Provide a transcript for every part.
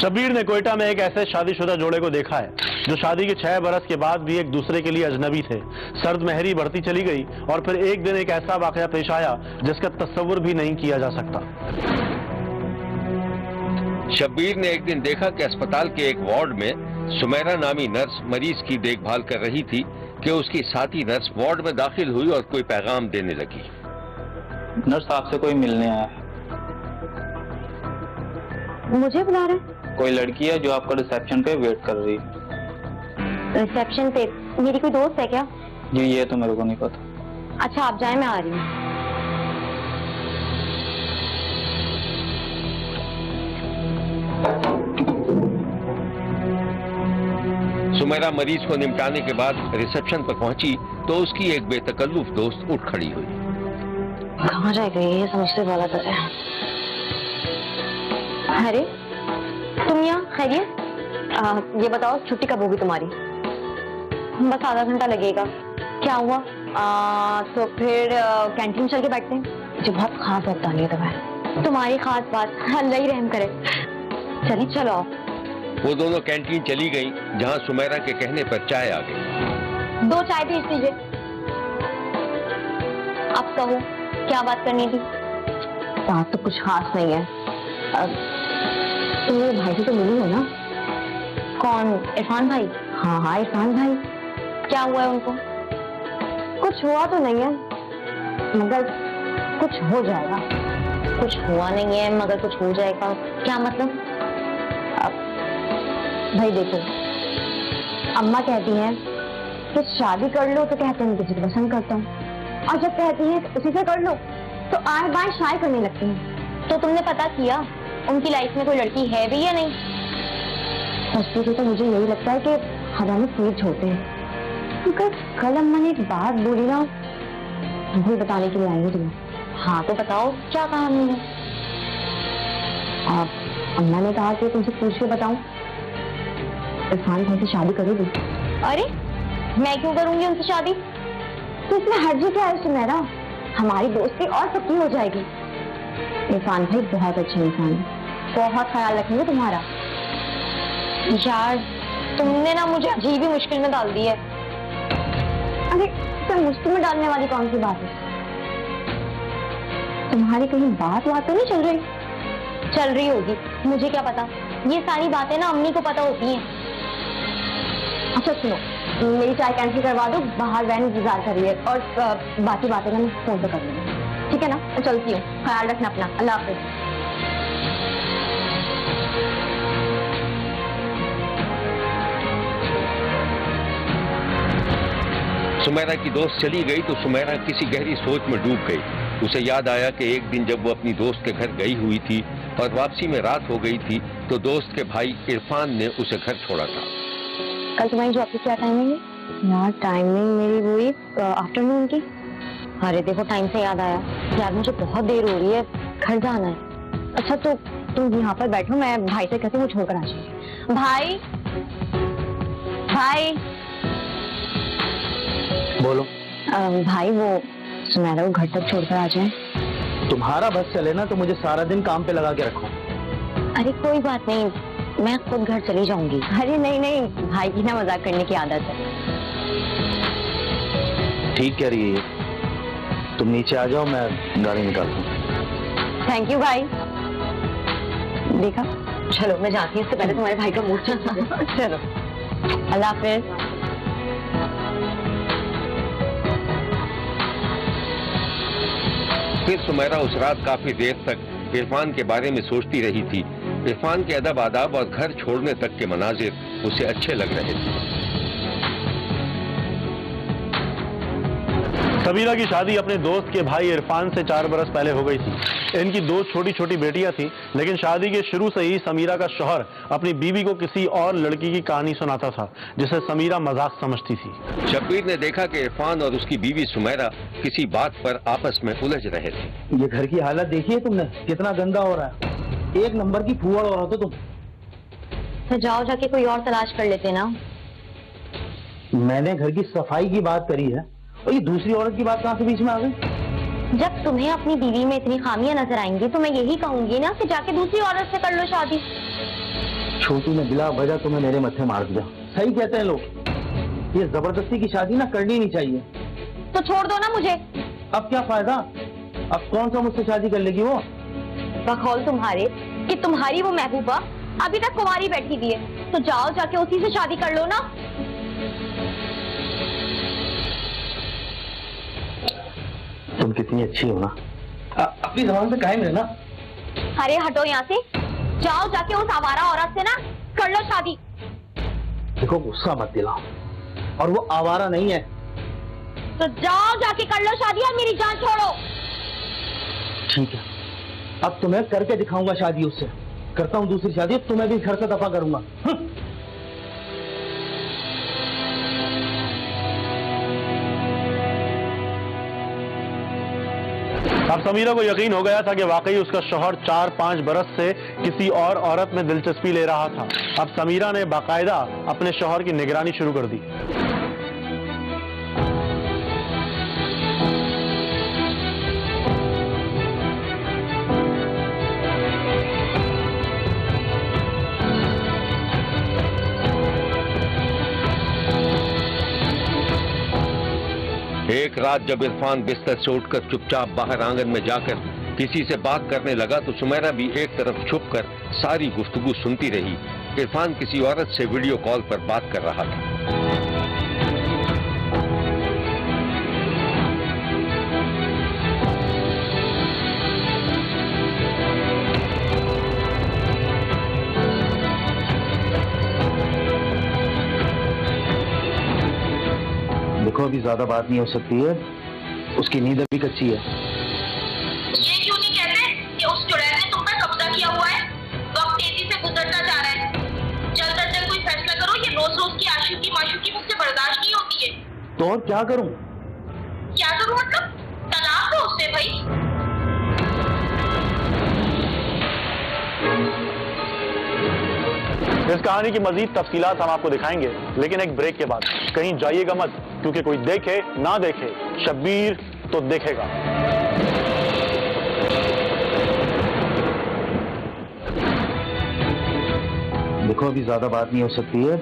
शब्बीर ने कोयटा में एक ऐसे शादीशुदा जोड़े को देखा है जो शादी के 6 बरस के बाद भी एक दूसरे के लिए अजनबी थे। सर्द महरी बढ़ती चली गई और फिर एक दिन एक ऐसा वाकया पेश आया जिसका तस्वुर भी नहीं किया जा सकता। शब्बीर ने एक दिन देखा कि अस्पताल के एक वार्ड में सुमेरा नामी नर्स मरीज की देखभाल कर रही थी कि उसकी साथी नर्स वार्ड में दाखिल हुई और कोई पैगाम देने लगी। नर्स आपसे कोई मिलने आया है। मुझे बुला रहे हैं? कोई लड़की है जो आपका रिसेप्शन पे वेट कर रही है। रिसेप्शन पे? मेरी कोई दोस्त है क्या? जी ये तो मेरे को नहीं पता। अच्छा आप जाए, मैं आ रही हूँ। सुमेरा मरीज को निपटाने के बाद रिसेप्शन पर पहुंची तो उसकी एक बेतकल्लुफ दोस्त उठ खड़ी हुई। कहाँ रह गई ये समझते वाला तो है। अरे तुम यहाँ खैरियत? ये बताओ छुट्टी कब होगी तुम्हारी? बस आधा घंटा लगेगा। क्या हुआ? तो फिर कैंटीन चल के बैठते हैं। मुझे बहुत खास बात डाली है तुम्हें। तुम्हारी खास बात अल्लाह ही रहम करे। चलिए चलो। वो दोनों कैंटीन चली गईं, जहां सुमेरा के कहने पर चाय आ गई। 2 चाय भेज दीजिए। अब कहो क्या बात करनी थी? बात तो कुछ खास नहीं है। तुम मेरे भाई से तो मिली हो ना? कौन? इरफान भाई? हाँ हाँ इरफान भाई। क्या हुआ है उनको? कुछ हुआ तो नहीं है मगर कुछ हो जाएगा। कुछ हुआ नहीं है मगर कुछ हो जाएगा क्या मतलब? भाई देखो, अम्मा कहती हैं कि शादी कर लो तो कहते हैं किसी को पसंद करता हूँ, और जब कहती हैं उसी से कर लो तो आए बाएं शाय करने लगती हैं। तो तुमने पता किया उनकी लाइफ में कोई लड़की है भी या नहीं? सच्ची तो मुझे यही लगता है कि हमें सीट छोड़ते हैं। अगर कल अम्मा ने एक बात बोली ना, वही बताने के लिए आई हूँ तुम्हें। हाँ तो बताओ क्या कहा अम्मी ने? अम्मा ने कहा कि तुमसे पूछ के बताऊं, इरफान भाई से शादी करोगी? अरे मैं क्यों करूंगी उनसे शादी? तो इसमें हर्जी क्या है सुमेरा? हमारी दोस्ती और पक्की हो जाएगी। इरफान भाई बहुत अच्छे इंसान है, बहुत ख्याल रखेंगे तुम्हारा। यार तुमने ना मुझे अजीब ही मुश्किल में डाल दी है। अरे तो मुश्किल में डालने वाली कौन सी बात है? तुम्हारी कहीं बात तो नहीं चल रही? चल रही होगी, मुझे क्या पता। ये सारी बातें ना अम्मी को पता होती हैं। अच्छा सुनो, मेरी चाय कैंसिल करवा दो, बाहर वैन इंतजार कर रही है, और बाकी बातें ना मैं फोन पे कर लूंगी। ठीक है ना? मैं चलती हूँ, ख्याल रखना अपना। अल्लाह हाफिज। सुमेरा की दोस्त चली गई तो सुमेरा किसी गहरी सोच में डूब गई। उसे याद आया कि एक दिन जब वो अपनी दोस्त के घर गई हुई थी और वापसी में रात हो गई थी तो दोस्त के भाई इरफान ने उसे घर छोड़ा था। कल तुम्हारी जॉब की क्या टाइमिंग है? यार टाइमिंग मेरी वही आफ्टरनून की। अरे देखो टाइम से याद आया यार, मुझे बहुत देर हो रही है, घर जाना है। अच्छा तो तुम यहाँ पर बैठो, मैं भाई से कहती हूँ छोड़कर आ जाइए। भाई भाई बोलो। भाई वो सुमेरा को घर तक छोड़कर आ जाए। तुम्हारा बस चले ना तो मुझे सारा दिन काम पे लगा के रखो। अरे कोई बात नहीं, मैं खुद घर चली जाऊंगी। अरे नहीं नहीं, भाई की ना मजाक करने की आदत है। ठीक कह रही है, तुम नीचे आ जाओ, मैं गाड़ी निकालता हूँ। थैंक यू भाई। देखा, चलो मैं जाती हूँ, इससे पहले तुम्हारे भाई का मूड चेंज हो जाए। चलो अल्लाह हाफिज। फिर सुमेरा उस रात काफी देर तक इरफान के बारे में सोचती रही थी। इरफान के अदब आदाब और घर छोड़ने तक के मनाजिर उसे अच्छे लग रहे थे। सबीरा की शादी अपने दोस्त के भाई इरफान से 4 बरस पहले हो गई थी। इनकी 2 छोटी छोटी बेटियां थी, लेकिन शादी के शुरू से ही समीरा का शौहर अपनी बीवी को किसी और लड़की की कहानी सुनाता था जिसे समीरा मजाक समझती थी। शब्बीर ने देखा कि इरफान और उसकी बीवी सुमेरा किसी बात पर आपस में उलझ रहे थे। ये घर की हालत देखी है तुमने, कितना गंदा हो रहा है। एक नंबर की फूहड़ हो रहा था तुम। तो जाओ जाके कोई और तलाश कर लेते ना। मैंने घर की सफाई की बात करी है और ये दूसरी औरत की बात कहाँ से बीच में आ गई? जब तुम्हें अपनी बीवी में इतनी खामियां नजर आएंगी तो मैं यही कहूंगी ना कि जाके दूसरी औरत से कर लो शादी। छोटू ने बिला वजह तुम्हें मेरे मत्थे मार दिया। सही कहते हैं लोग, ये जबरदस्ती की शादी ना करनी नहीं चाहिए। तो छोड़ दो ना मुझे। अब क्या फायदा, अब कौन सा मुझसे शादी कर लेगी वो? बखौल तुम्हारे कि तुम्हारी वो महबूबा अभी तक कुंवारी बैठी हुई है, तो जाओ जाके उसी से शादी कर लो ना। तुम कितनी अच्छी हो ना, अपनी जबान पे कायम रहना। अरे हटो यहाँ से, जाओ जाके उस आवारा औरत से ना कर लो शादी। देखो गुस्सा मत दिलाओ, और वो आवारा नहीं है। तो जाओ जाके कर लो शादी और मेरी जान छोड़ो। ठीक है, अब तुम्हें करके दिखाऊंगा शादी उससे। करता हूँ दूसरी शादी, अब तुम्हें भी घर से दफा करूंगा। अब समीरा को यकीन हो गया था कि वाकई उसका शौहर 4-5 बरस से किसी और औरत में दिलचस्पी ले रहा था। अब समीरा ने बाकायदा अपने शौहर की निगरानी शुरू कर दी। एक रात जब इरफान बिस्तर से उठकर चुपचाप बाहर आंगन में जाकर किसी से बात करने लगा तो सुमैरा भी एक तरफ छुपकर सारी गुफ्तगू सुनती रही। इरफान किसी औरत से वीडियो कॉल पर बात कर रहा था। देखो अभी ज्यादा बात नहीं हो सकती है, उसकी नींद अभी कच्ची है। ये क्यों नहीं कहते कि उस चुड़ैल ने तुम पर कब्जा किया हुआ है? वक्त तेजी से गुजरता जा रहा है, जल्द अज जल्द कोई फैसला करो। ये रोज रोज की आशिकी माशूकी मुझसे बर्दाश्त नहीं होती है। तो और क्या करूं? क्या करूं मतलब? तलाक दो उससे भाई। इस कहानी की मजीद तफसीलात हम आपको दिखाएंगे, लेकिन एक ब्रेक के बाद। कहीं जाइएगा मत, क्योंकि कोई देखे ना देखे, शब्बीर तो देखेगा। देखो अभी ज्यादा बात नहीं हो सकती है,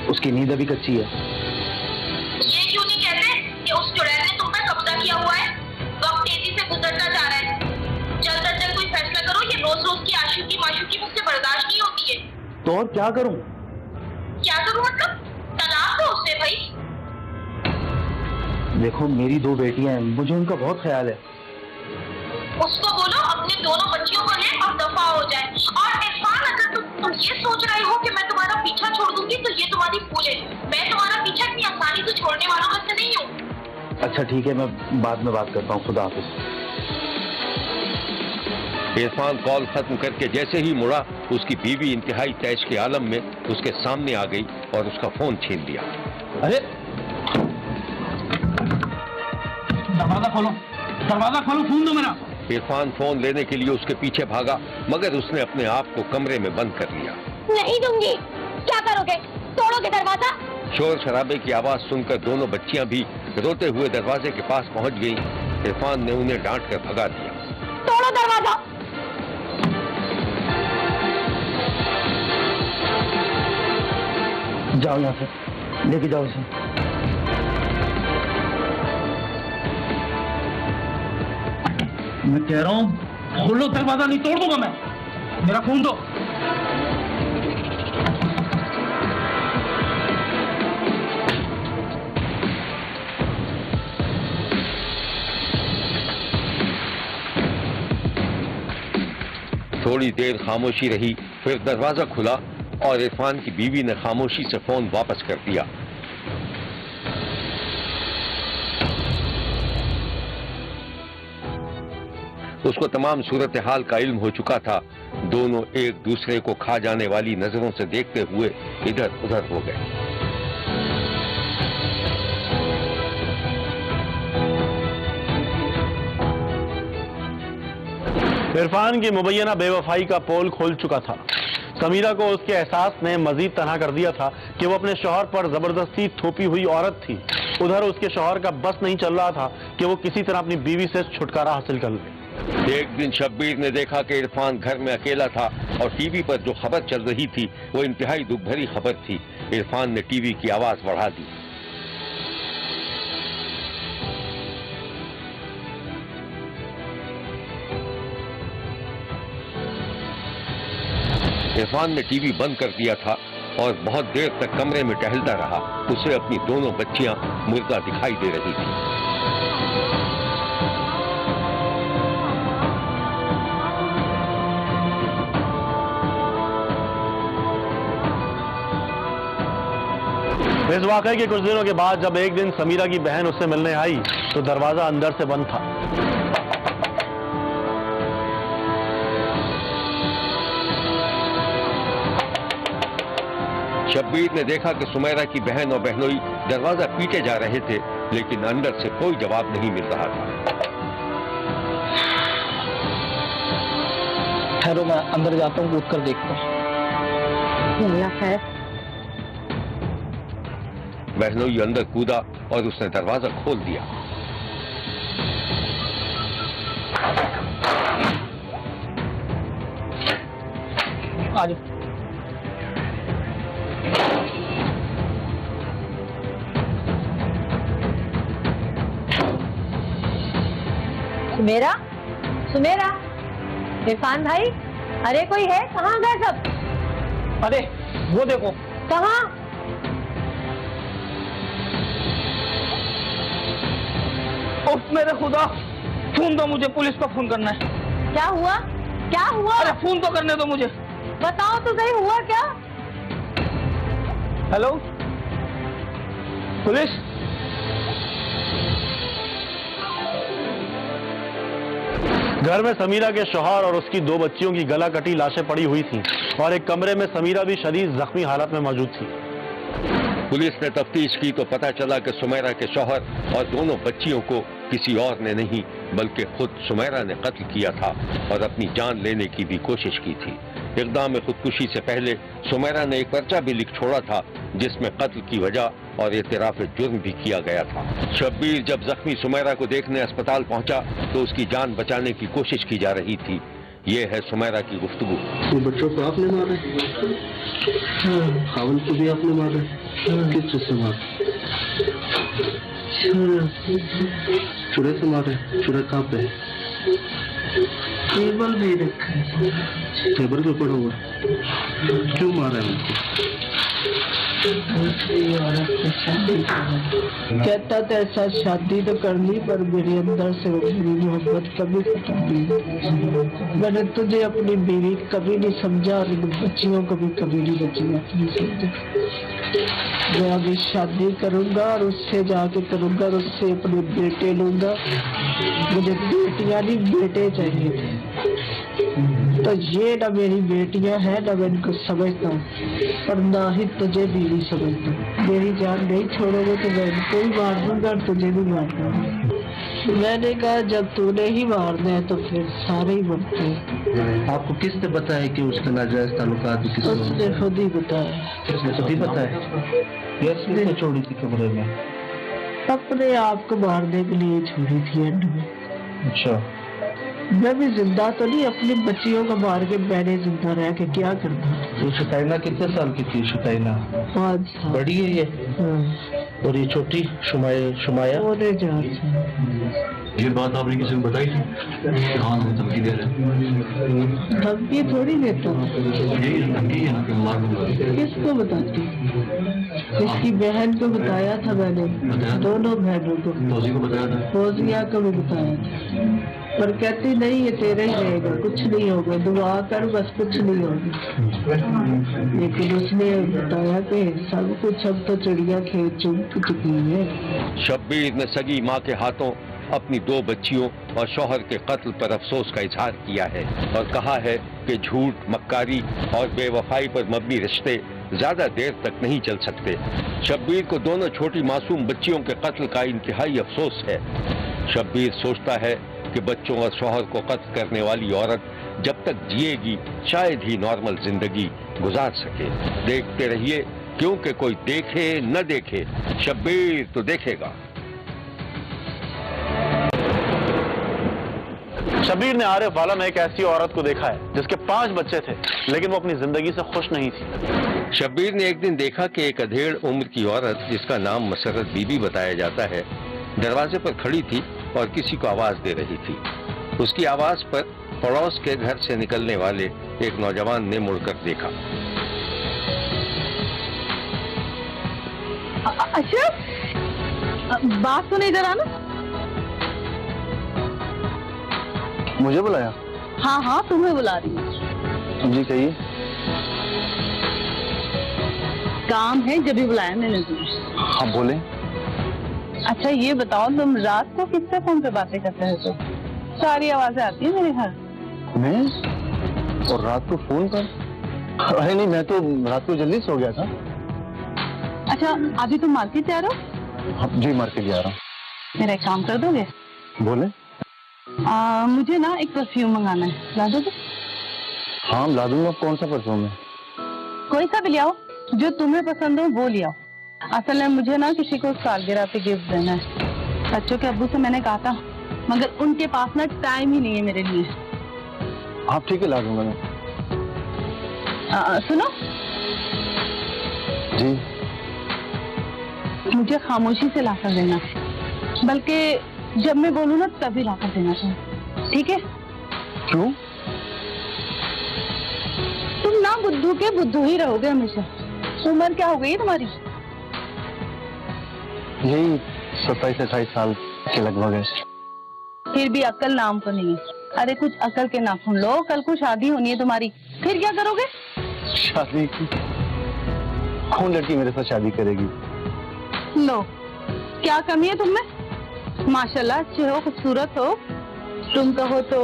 उसकी नींद अभी कच्ची है। ये क्यों नहीं कहते कि उस चुड़ैल ने तुम पर कब्जा किया हुआ है? वक्त तेजी से गुजरता जा रहा है, जल्द अज जल्द कोई फैसला करो। ये रोज रोज की आशिकी माशूकी मुझसे बर्दाश्त नहीं होती है। तो और क्या करूं? क्या करूं मतलब? तलाक दो उससे भाई। देखो मेरी 2 बेटियां हैं, मुझे उनका बहुत ख्याल है। उसको बोलो अपने दोनों बच्चियों को ले और दफा हो जाए। और इरफान, अगर तुम ये सोच रहे हो कि मैं तुम्हारा पीछा छोड़ दूंगी तो ये तुम्हारी भूल है। मैं तुम्हारा पीछा इतनी आसानी से छोड़ने वालों में से नहीं हूँ। अच्छा ठीक है, मैं बाद में बात करता हूँ। खुदा हाफिज। इरफान कॉल खत्म करके जैसे ही मुड़ा, उसकी बीवी इंतहाई तैश के आलम में उसके सामने आ गई और उसका फोन छीन लिया। अरे दरवाजा खोलो, दरवाजा खोलो, फोन दो मेरा। इरफान फोन लेने के लिए उसके पीछे भागा, मगर उसने अपने आप को कमरे में बंद कर लिया। नहीं दूंगी। क्या करोगे? तोड़ोगे दरवाजा? शोर शराबे की आवाज सुनकर दोनों बच्चियां भी रोते हुए दरवाजे के पास पहुंच गईं। इरफान ने उन्हें डांट कर भगा दिया। तोड़ो दरवाजा। जाओ यहाँ से, लेके जाओ इसे। मैं कह रहा हूँ खोलो दरवाजा, नहीं तोड़ दूंगा मैं। मेरा फोन दो। थोड़ी देर खामोशी रही, फिर दरवाजा खुला और इरफान की बीवी ने खामोशी से फोन वापस कर दिया। उसको तमाम सूरत हाल का इल्म हो चुका था। दोनों एक दूसरे को खा जाने वाली नजरों से देखते हुए इधर उधर हो गए। इरफान की मुबैना बेवफाई का पोल खोल चुका था। समीरा को उसके एहसास ने मजीद तनहा कर दिया था कि वो अपने शौहर पर जबरदस्ती थोपी हुई औरत थी। उधर उसके शौहर का बस नहीं चल रहा था कि वो किसी तरह अपनी बीवी से छुटकारा हासिल कर ले। एक दिन शब्बीर ने देखा कि इरफान घर में अकेला था और टीवी पर जो खबर चल रही थी वो इंतहाई दुख भरी खबर थी। इरफान ने टीवी की आवाज बढ़ा दी। इरफान ने टीवी बंद कर दिया था और बहुत देर तक कमरे में टहलता रहा। उसे अपनी दोनों बच्चियां मुर्दा दिखाई दे रही थी। इस वाकये के कुछ दिनों के बाद जब एक दिन समीरा की बहन उससे मिलने आई तो दरवाजा अंदर से बंद था। शब्बीर ने देखा कि सुमैरा की बहन और बहनोई दरवाजा पीटे जा रहे थे, लेकिन अंदर से कोई जवाब नहीं मिल रहा था। ठहरो, मैं अंदर जाता हूँ, कूद कर देखता हूँ। अल्लाह खैर। बहनोई अंदर कूदा और उसने दरवाजा खोल दिया। आज सुमेरा, सुमेरा, इरफान भाई, अरे कोई है? कहाँ गए सब? अरे वो देखो। कहाँ? उफ मेरे खुदा, फोन दो मुझे, पुलिस को फोन करना है। क्या हुआ? क्या हुआ? अरे फोन तो करने दो मुझे। बताओ तो सही, हुआ क्या? Hello police. घर में समीरा के शौहर और उसकी दो बच्चियों की गला कटी लाशें पड़ी हुई थीं और एक कमरे में समीरा भी शदीद जख्मी हालत में मौजूद थी। पुलिस ने तफ्तीश की तो पता चला कि सुमैरा के शौहर और दोनों बच्चियों को किसी और ने नहीं बल्कि खुद सुमैरा ने कत्ल किया था और अपनी जान लेने की भी कोशिश की थी। इक़दाम खुदकुशी से पहले सुमैरा ने एक पर्चा भी लिख छोड़ा था जिसमें कत्ल की वजह और एतराफ़ जुर्म भी किया गया था। शब्बीर जब जख्मी सुमैरा को देखने अस्पताल पहुंचा तो उसकी जान बचाने की कोशिश की जा रही थी। ये है सुमैरा की गुफ्तगू। तो बच्चों को आपने मारा, खावन को भी आपने मारा, किस चीज से मारा? चूड़े से मारे। चूड़ा कहाँ पे? टेबल भी रखा है। टेबल पे पड़ा हुआ। क्यों मारा है उनको? कहता था ऐसा शादी तो करनी, पर मेरे अंदर से मेरी मोहब्बत कभी खत्म नहीं। मैंने तुझे अपनी बीवी कभी नहीं समझा और बच्चियों को भी कभी नहीं अपनी समझा। मैं अभी शादी करूंगा और उससे जाके करूंगा और उससे अपने बेटे लूंगा। मुझे बेटियां नहीं बेटे चाहिए थे। तो ये ना मेरी बेटियां हैं ना मैं इनको समझता हूँ और ना ही तुझे बीवी समझता हूँ। मेरी जान नहीं छोड़ोगे तो मैं इनको भी मार दूंगा और तुझे भी मार दूंगा। मैंने कहा जब तूने ही मारना है तो फिर सारे ही मरते हैं। आपको किसने बताया कि उसके नाजायज ताल्लुकात? उसने खुद ही बताया। किसने खुद ही बताया? किसने छोड़ी थी कमरे में? अपने आप को मारने के लिए छोड़ी थी एंड में। अच्छा, मैं भी जिंदा तो नहीं, अपनी बच्चियों को मार के मैंने जिंदा रह के क्या करना। तो शुतैना कितने साल की थी? शुतैना 5 साल। बड़ी है ये? हाँ। और ये छोटी शुमाया? 4 साल। ये बात आपने किसी को बताई थी? कहाँ से धमकी दे रहे? धमकी थोड़ी देता हूँ। यही धमकी है ना? किसको बताती? इसकी बहन को बताया था मैंने, दोनों बहनों को। फौजी को बताया था? फौजिया को भी बताया था, पर कहती नहीं ये तेरा ही रहेगा, कुछ नहीं होगा, दुआ कर बस, कुछ नहीं होगा। लेकिन उसने बताया कि सब कुछ अब तो चिड़िया खेत चुग चुकी है। शब्बीर ने सगी माँ के हाथों अपनी 2 बच्चियों और शौहर के कत्ल पर अफसोस का इजहार किया है और कहा है कि झूठ, मक्कारी और बेवफाई पर मबनी रिश्ते ज्यादा देर तक नहीं चल सकते। शब्बीर को दोनों छोटी मासूम बच्चियों के कत्ल का इंतहाई अफसोस है। शब्बीर सोचता है कि बच्चों और शौहर को कत्ल करने वाली औरत जब तक जिएगी शायद ही नॉर्मल जिंदगी गुजार सके। देखते रहिए, क्योंकि कोई देखे न देखे, शब्बीर तो देखेगा। शब्बीर ने आरिफ वाला में एक ऐसी औरत को देखा है जिसके 5 बच्चे थे, लेकिन वो अपनी जिंदगी से खुश नहीं थी। शब्बीर ने एक दिन देखा कि एक अधेड़ उम्र की औरत, जिसका नाम मसरत बीबी बताया जाता है, दरवाजे पर खड़ी थी और किसी को आवाज दे रही थी। उसकी आवाज पर पड़ोस के घर से निकलने वाले एक नौजवान ने मुड़कर देखा। अच्छा, बात सुन इधर आना। मुझे बुलाया? हाँ हाँ, तुम्हें बुला रही हूँ। जी कहिए। काम है, जब भी बुलाया मैंने तुम्हें। हाँ बोले। अच्छा ये बताओ, तुम रात को किससे फोन पे बातें करते हो? तो सारी आवाजें आती है मेरे घर। मैं? और रात को फोन पर? अरे नहीं, मैं तो रात को जल्दी सो गया था। अच्छा, अभी तुम मार्केट जा रहे हो? हाँ, जी मार्केट जा रहा हूँ। मेरा एक काम कर दोगे? बोले। मुझे ना एक परफ्यूम मंगाना है, ला दोगे? हाँ ला दूंगा। कौन सा परफ्यूम है? कोई सा भी ले आओ, जो तुम्हें पसंद हो वो ले आओ। असल में मुझे ना किसी को सालगिरह पे गिफ्ट देना है। बच्चों के अब्बू से मैंने कहा था, मगर उनके पास ना टाइम ही नहीं है मेरे लिए। हाँ ठीक है, ला दूंगा मैं। सुनो जी। मुझे खामोशी से लाकर देना, बल्कि जब मैं बोलूँ ना तभी लाकर देना चाहिए, ठीक है? क्यों? तुम ना बुद्धू के बुद्धू ही रहोगे हमेशा। उम्र क्या हो गई है तुम्हारी? यही 27-28 साल के लगभग है। फिर भी अक्ल नाम को नहीं है। अरे कुछ अक्ल के नाखून लो, कल को शादी होनी है तुम्हारी, फिर क्या करोगे? शादी की? कौन लड़की मेरे साथ शादी करेगी? लो, क्या कमी है तुममें? माशाल्लाह अच्छे हो, खूबसूरत हो। तुम कहो तो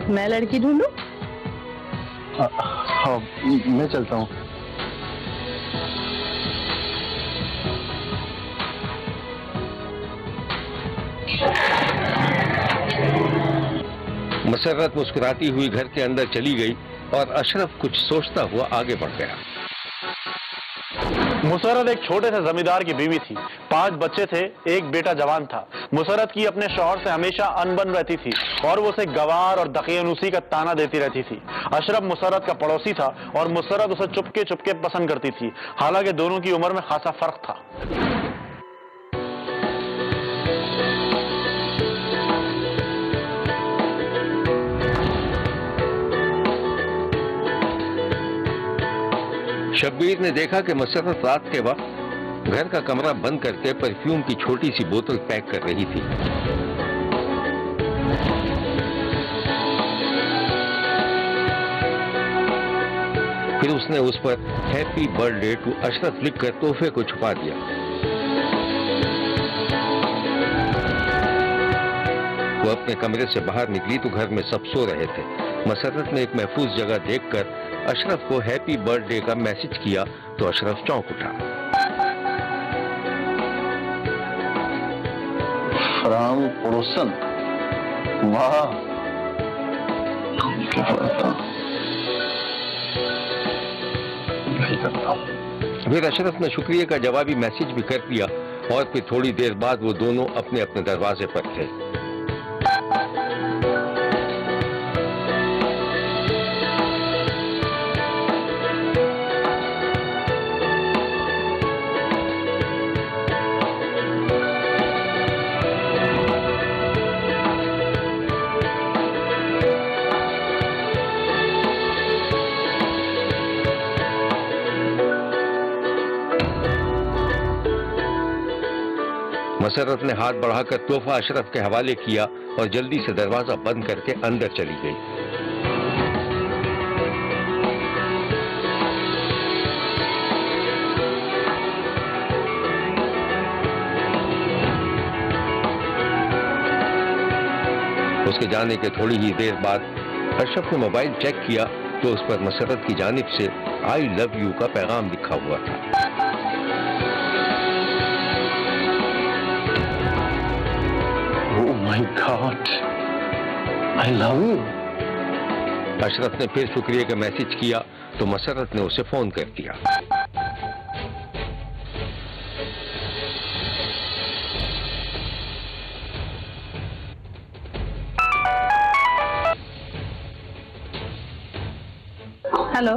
मैं लड़की ढूंढूं? हाँ मैं चलता हूँ। मसरत मुस्कुराती हुई घर के अंदर चली गई और अशरफ कुछ सोचता हुआ आगे बढ़ गया। मुसरत एक छोटे से जमींदार की बीवी थी। 5 बच्चे थे, एक बेटा जवान था। मुसरत की अपने शौहर से हमेशा अनबन रहती थी और वो उसे गवार और दकियानूसी का ताना देती रहती थी। अशरफ मुसरत का पड़ोसी था और मुसरत उसे चुपके चुपके पसंद करती थी, हालांकि दोनों की उम्र में खासा फर्क था। शब्बीर ने देखा कि मसरत रात के वक्त घर का कमरा बंद करके परफ्यूम की छोटी सी बोतल पैक कर रही थी। फिर उसने उस पर हैप्पी बर्थडे टू अशरफ लिखकर तोहफे को छुपा दिया। वो अपने कमरे से बाहर निकली तो घर में सब सो रहे थे। मसरत ने एक महफूज जगह देखकर अशरफ को हैप्पी बर्थडे का मैसेज किया तो अशरफ चौंक उठा। राम पड़ोसन, वाह क्या करता हूँ। फिर अशरफ ने शुक्रिया का जवाबी मैसेज भी कर दिया और फिर थोड़ी देर बाद वो दोनों अपने अपने दरवाजे पर थे। मसरत ने हाथ बढ़ाकर तोहफा अशरफ के हवाले किया और जल्दी से दरवाजा बंद करके अंदर चली गई। उसके जाने के थोड़ी ही देर बाद अशरफ ने मोबाइल चेक किया तो उस पर मसरत की जानिब से आई लव यू का पैगाम लिखा हुआ था। My God, I love you. Ashraf ने फिर शुक्रिया का मैसेज किया तो मसरत ने उसे फोन कर दिया। Hello,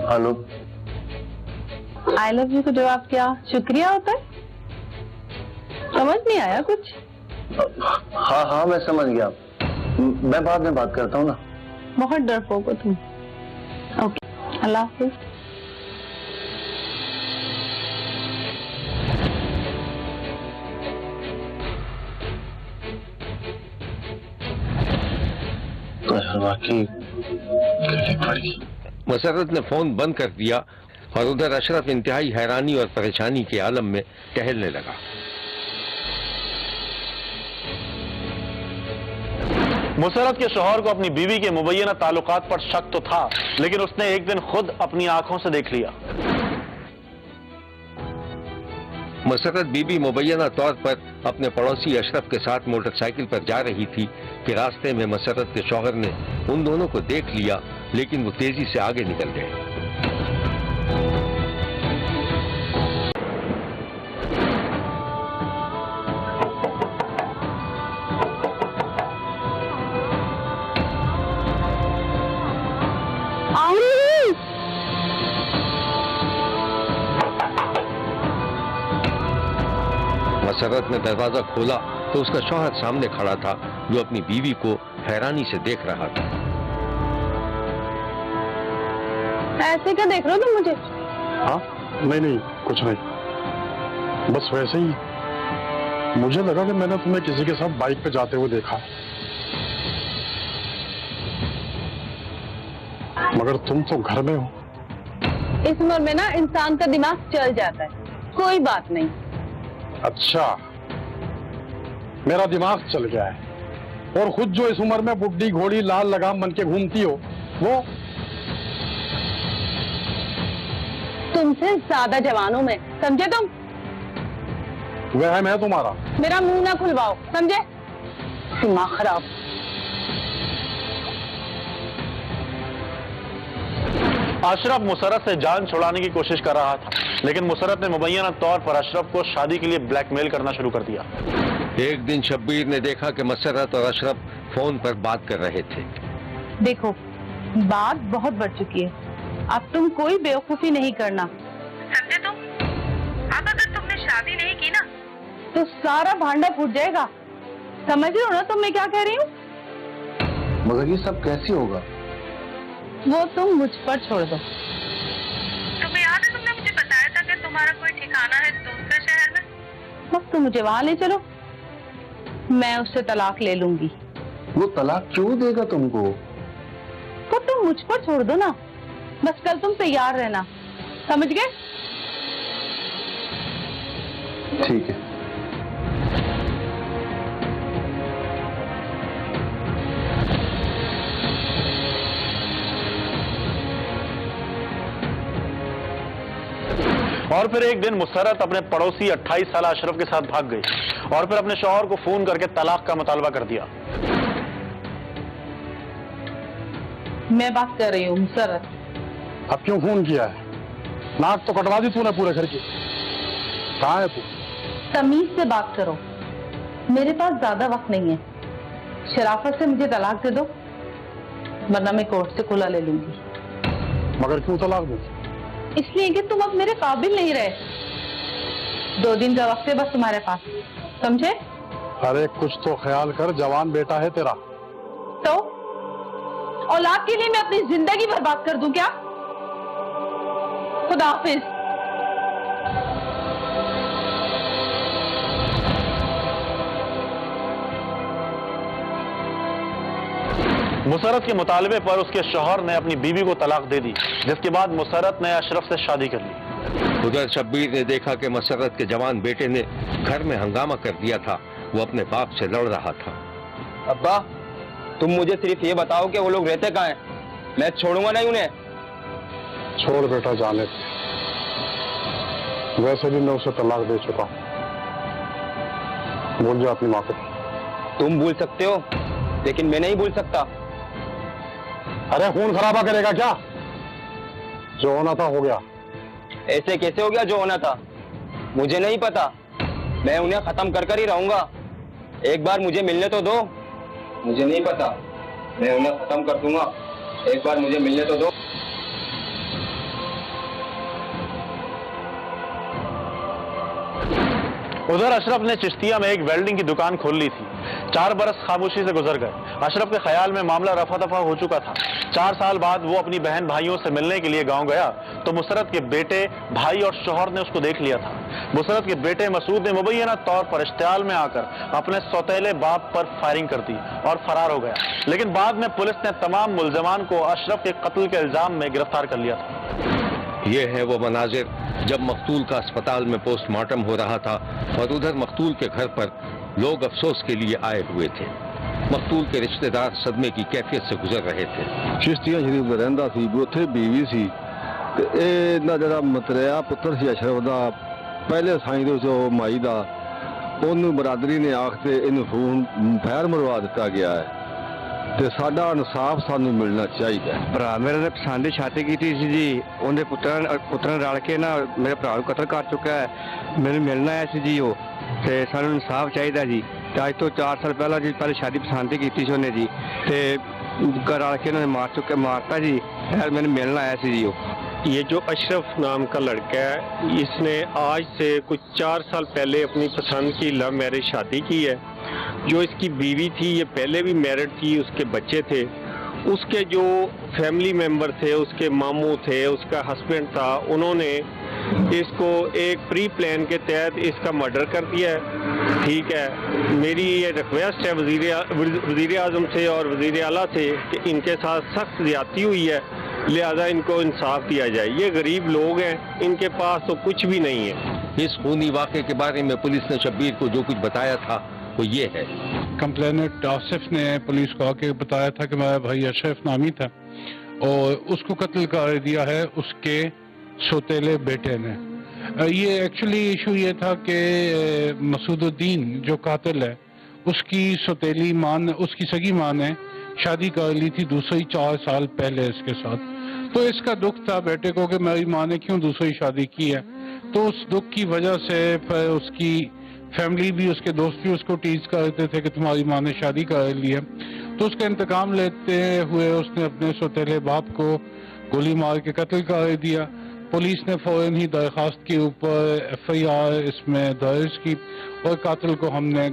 hello. I love you को जवाब क्या शुक्रिया होता है? समझ नहीं आया कुछ? हाँ हाँ मैं समझ गया, मैं बाद में बात करता हूँ ना। बहुत डरपोक हो तुम। ओके, अल्लाह हाफिज। वाकई मसरत ने फोन बंद कर दिया और उधर अशरफ इंतहाई हैरानी और परेशानी के आलम में टहलने लगा। मुसरत के शौहर को अपनी बीवी के मुबैना ताल्लुकात पर शक तो था, लेकिन उसने एक दिन खुद अपनी आंखों से देख लिया। मसरत बीबी मुबैना तौर पर अपने पड़ोसी अशरफ के साथ मोटरसाइकिल पर जा रही थी कि रास्ते में मसरत के शौहर ने उन दोनों को देख लिया, लेकिन वो तेजी से आगे निकल गए। मसरत ने दरवाजा खोला तो उसका शौहर सामने खड़ा था, जो अपनी बीवी को हैरानी से देख रहा था। ऐसे क्या देख रहे हो तुम मुझे? हाँ नहीं कुछ नहीं, बस वैसे ही मुझे लगा कि मैंने तुम्हें किसी के साथ बाइक पे जाते हुए देखा, मगर तुम तो घर में हो। इस उम्र में ना इंसान का दिमाग चल जाता है, कोई बात नहीं। अच्छा, मेरा दिमाग चल गया है, और खुद जो इस उम्र में बुड्ढी घोड़ी लाल लगाम बन के घूमती हो, वो तुमसे ज्यादा जवान हूं मैं, समझे तुम? वह मैं तुम्हारा। मेरा मुंह ना खुलवाओ, समझे? दिमाग खराब। अशरफ मुसरत से जान छुड़ाने की कोशिश कर रहा था, लेकिन मुसरत ने मुबैना तौर पर अशरफ को शादी के लिए ब्लैकमेल करना शुरू कर दिया। एक दिन शब्बीर ने देखा कि मसरत और अशरफ फोन पर बात कर रहे थे। देखो, बात बहुत बढ़ चुकी है, अब तुम कोई बेवकूफी नहीं करना, समझे तुम? अब अगर तुमने शादी नहीं की ना, तो सारा भांडा फूट जाएगा। समझ रहे हो ना तुम मैं क्या कह रही हूँ? मगर ये सब कैसे होगा? वो तुम मुझ पर छोड़ दो। तुम्हें याद है तुमने मुझे बताया था कि तुम्हारा कोई ठिकाना है दूसरे शहर में? बस तुम मुझे वहां ले चलो, मैं उससे तलाक ले लूंगी। वो तलाक क्यों देगा तुमको? तो तुम मुझ पर छोड़ दो ना, बस कल तुम तैयार रहना, समझ गए? ठीक है। और फिर एक दिन मुसरत अपने पड़ोसी 28 साल अशरफ के साथ भाग गई और फिर अपने शौहर को फोन करके तलाक का मुतालबा कर दिया। मैं बात कर रही हूँ मुसरत। अब क्यों फोन किया है? नाक तो कटवा दी तूने पूरे घर की। कहाँ है तू? तमीज से बात करो, मेरे पास ज्यादा वक्त नहीं है। शराफत से मुझे तलाक दे दो, वरना मैं कोर्ट से खुला ले लूंगी। मगर क्यों तलाक दो? इसलिए कि तुम अब मेरे काबिल नहीं रहे। 2 दिन का वक्त है बस तुम्हारे पास, समझे? अरे कुछ तो ख्याल कर, जवान बेटा है तेरा। तो औलाद के लिए मैं अपनी जिंदगी बर्बाद कर दूं क्या? खुदा हाफिज। मुसरत के मुतालबे पर उसके शौहर ने अपनी बीवी को तलाक दे दी, जिसके बाद मुसरत ने अशरफ से शादी कर ली। उधर शब्बीर ने देखा कि मसरत के जवान बेटे ने घर में हंगामा कर दिया था, वो अपने बाप से लड़ रहा था। अब्बा, तुम मुझे सिर्फ ये बताओ कि वो लोग रहते कहाँ हैं? मैं छोड़ूंगा नहीं उन्हें। छोड़ बेटा, जाने दे। वैसे भी मैं उसे तलाक दे चुका हूँ। बोल जा अपनी माँ को। तुम भूल सकते हो, लेकिन मैं नहीं भूल सकता। अरे खून खराबा करेगा क्या? जो होना था हो गया। ऐसे कैसे हो गया जो होना था? मुझे नहीं पता, मैं उन्हें खत्म कर कर ही रहूंगा। एक बार मुझे मिलने तो दो। मुझे नहीं पता, मैं उन्हें खत्म कर दूंगा। एक बार मुझे मिलने तो दो। उधर अशरफ ने चिश्तिया में एक वेल्डिंग की दुकान खोल ली थी। 4 बरस खामोशी से गुजर गए। अशरफ के ख्याल में मामला रफा दफा हो चुका था। 4 साल बाद वो अपनी बहन भाइयों से मिलने के लिए गांव गया तो मुसरत के बेटे, भाई और शौहर ने उसको देख लिया था। मुसरत के बेटे मसूद ने मुबैना तौर पर इश्तियाल में आकर अपने सौतेले बाप पर फायरिंग कर दी और फरार हो गया। लेकिन बाद में पुलिस ने तमाम मुल्जमान को अशरफ के कत्ल के इल्जाम में गिरफ्तार कर लिया था। ये है वो मनाजिर जब मकतूल का अस्पताल में पोस्टमार्टम हो रहा था और उधर मकतूल के घर पर लोग अफसोस के लिए आए हुए थे। मकतूल के रिश्तेदार सदमे की कैफियत से गुजर रहे थे। चिश्तिया शरीफ में रहंदा सी, उथे बीवी सी ते इहदा जिहड़ा मतरिया पुत्र सी अशरफ दा, पहले साईं दे जो माई दा, ओनू बरादरी ने आखते इन्हू खून फैर मरवा दिता गया है ਤੇ ਸਾਡਾ ਇਨਸਾਫ ਸਾਨੂੰ ਮਿਲਣਾ ਚਾਹੀਦਾ ਹੈ। ਭਰਾ ਮੇਰੇ ਨੇ ਪਸੰਦ ਦੀ ਸ਼ਾਦੀ ਕੀਤੀ ਸੀ ਜੀ, ਉਹਦੇ ਪੁੱਤਰਾਂ ਰਲ ਕੇ ਨਾ ਮੇਰੇ ਭਰਾ ਨੂੰ ਕਤਲ ਕਰ ਚੁੱਕਾ ਹੈ। ਮੈਨੂੰ ਮਿਲਣਾ ਆਇਆ ਸੀ ਜੀ ਉਹ, ਤੇ ਸਾਨੂੰ ਇਨਸਾਫ ਚਾਹੀਦਾ ਜੀ। ਤੇ ਅੱਜ ਤੋਂ 4 ਸਾਲ ਪਹਿਲਾਂ ਜੀ ਪਹਿਲੇ ਸ਼ਾਦੀ ਪਸੰਦ ਕੀਤੀ ਸੀ ਉਹਨੇ ਜੀ, ਤੇ ਘਰ ਆ ਕੇ ਉਹਨਾਂ ਨੇ ਮਾਰਤਾ जी। फिर मैंने मिलना आया ਸੀ जी वो। ये जो अशरफ नाम का लड़का है, इसने आज से कुछ 4 साल पहले अपनी पसंद की लव मैरिज शादी की है। जो इसकी बीवी थी ये पहले भी मैरिड थी, उसके बच्चे थे। उसके जो फैमिली मेंबर थे, उसके मामू थे, उसका हस्बैंड था, उन्होंने इसको एक प्री प्लान के तहत इसका मर्डर कर दिया है। ठीक है, मेरी ये रिक्वेस्ट है वज़ीर आज़म से और वज़ीर आला से कि इनके साथ सख्त ज़्यादती हुई है, लिहाजा इनको इंसाफ दिया जाए। ये गरीब लोग हैं, इनके पास तो कुछ भी नहीं है। इस खूनी वाक़े के बारे में पुलिस ने शब्बीर को जो कुछ बताया था वो ये है। कंप्लेनेंट आसिफ ने पुलिस को आके बताया था कि मेरा भाई अशरफ नामी था और उसको कत्ल कर दिया है उसके सौतेले बेटे ने। ये एक्चुअली इशू ये था कि मसूदुद्दीन जो कातिल है उसकी सौतेली माँ ने, उसकी सगी माँ ने शादी कर ली थी दूसरी 4 साल पहले इसके साथ। तो इसका दुख था बेटे को कि मेरी माँ ने क्यों दूसरी शादी की है। तो उस दुख की वजह से फिर उसकी फैमिली भी, उसके दोस्त भी उसको टीज करते थे कि तुम्हारी माँ ने शादी कर ली है। तो उसका इंतकाम लेते हुए उसने अपने सौतेले बाप को गोली मार के कत्ल कर दिया। पुलिस ने फौरन ही दरख्वास्त के ऊपर FIR इसमें दर्ज की और कातिल को हमने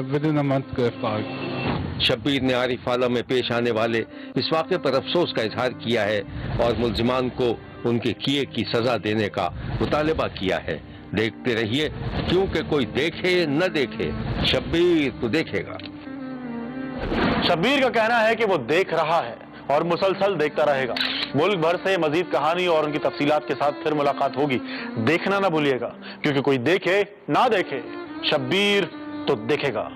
विदिन अ मंथ गिरफ्तार किया। शब्बीर ने आरिफ आलम में पेश आने वाले इस वाक़े पर अफसोस का इजहार किया है और मुल्जिमान को उनके किए की सजा देने का मुतालबा किया है। देखते रहिए, क्योंकि कोई देखे न देखे, शब्बीर तो देखेगा। शब्बीर का कहना है कि वो देख रहा है और मुसलसल देखता रहेगा। मुल्क भर से मजीद कहानी और उनकी तफसीलात के साथ फिर मुलाकात होगी। देखना ना भूलिएगा, क्योंकि कोई देखे ना देखे, शब्बीर तो देखेगा।